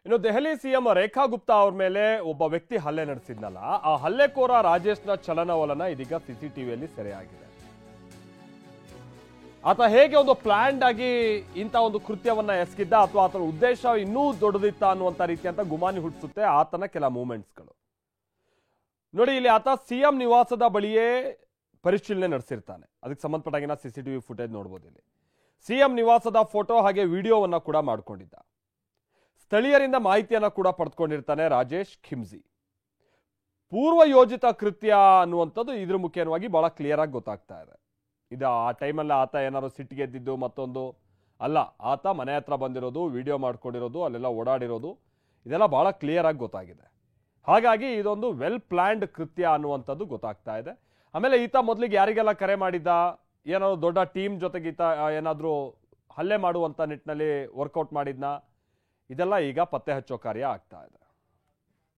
ಇನ್ನು ದೆಹಲಿ ಸಿಎಂ ರೇಖಾ ಗುಪ್ತಾ ಅವ್ರ ಮೇಲೆ ಒಬ್ಬ ವ್ಯಕ್ತಿ ಹಲ್ಲೆ ನಡೆಸಿದ್ನಲ್ಲ, ಆ ಹಲ್ಲೆಕೋರ ರಾಜೇಶ್ನ ಚಲನವಲನ ಇದೀಗ ಸಿಸಿಟಿವಿಯಲ್ಲಿ ಸೆರೆಯಾಗಿದೆ. ಆತ ಹೇಗೆ ಒಂದು ಪ್ಲಾನ್ಡ್ ಆಗಿ ಇಂಥ ಒಂದು ಕೃತ್ಯವನ್ನ ಎಸಗಿದ್ದ ಅಥವಾ ಆತನ ಉದ್ದೇಶ ಇನ್ನೂ ದೊಡ್ಡದಿತ್ತ ಅನ್ನುವಂಥ ರೀತಿಯಂತ ಗುಮಾನಿ ಹುಟ್ಟಿಸುತ್ತೆ ಆತನ ಕೆಲ ಮೂವ್ಮೆಂಟ್ಸ್ಗಳು. ನೋಡಿ, ಇಲ್ಲಿ ಆತ ಸಿಎಂ ನಿವಾಸದ ಬಳಿಯೇ ಪರಿಶೀಲನೆ ನಡೆಸಿರ್ತಾನೆ. ಅದಕ್ಕೆ ಸಂಬಂಧಪಟ್ಟಾಗಿನ ಸಿಸಿಟಿವಿ ಫುಟೇಜ್ ನೋಡ್ಬೋದು. ಇಲ್ಲಿ ಸಿಎಂ ನಿವಾಸದ ಫೋಟೋ ಹಾಗೆ ವಿಡಿಯೋವನ್ನ ಕೂಡ ಮಾಡ್ಕೊಂಡಿದ್ದ. ಸ್ಥಳೀಯರಿಂದ ಮಾಹಿತಿಯನ್ನ ಕೂಡ ಪಡೆದುಕೊಂಡಿರ್ತಾನೆ ರಾಜೇಶ್ ಖಿಮ್ಜಿ. ಪೂರ್ವ ಯೋಜಿತ ಕೃತ್ಯ ಅನ್ನುವಂಥದ್ದು ಇದ್ರ ಮುಖ್ಯವಾಗಿ ಬಹಳ ಕ್ಲಿಯರ್ ಆಗಿ ಗೊತ್ತಾಗ್ತಾ ಇದೆ. ಇದು ಆ ಟೈಮಲ್ಲಿ ಆತ ಏನಾದ್ರು ಸಿಟ್ಟಿಗೆದ್ದಿದ್ದು ಮತ್ತೊಂದು ಅಲ್ಲ, ಆತ ಮನೆ ಹತ್ರ ಬಂದಿರೋದು, ವಿಡಿಯೋ ಮಾಡ್ಕೊಂಡಿರೋದು, ಅಲ್ಲೆಲ್ಲ ಓಡಾಡಿರೋದು, ಇದೆಲ್ಲ ಬಹಳ ಕ್ಲಿಯರ್ ಆಗಿ ಗೊತ್ತಾಗಿದೆ. ಹಾಗಾಗಿ ಇದೊಂದು ವೆಲ್ ಪ್ಲಾನ್ಡ್ ಕೃತ್ಯ ಅನ್ನುವಂಥದ್ದು ಗೊತ್ತಾಗ್ತಾ ಇದೆ. ಆಮೇಲೆ ಈತ ಮೊದಲಿಗೆ ಯಾರಿಗೆಲ್ಲ ಕರೆ ಮಾಡಿದ್ದ, ಏನಾದ್ರು ದೊಡ್ಡ ಟೀಮ್ ಜೊತೆಗೆ ಈತ ಏನಾದರೂ ಹಲ್ಲೆ ಮಾಡುವಂಥ ನಿಟ್ಟಿನಲ್ಲಿ ವರ್ಕೌಟ್ ಮಾಡಿದ್ನ, ಇದೆಲ್ಲ ಈಗ ಪತ್ತೆ ಹಚ್ಚೋ ಕಾರ್ಯ ಆಗ್ತಾ ಇದೆ.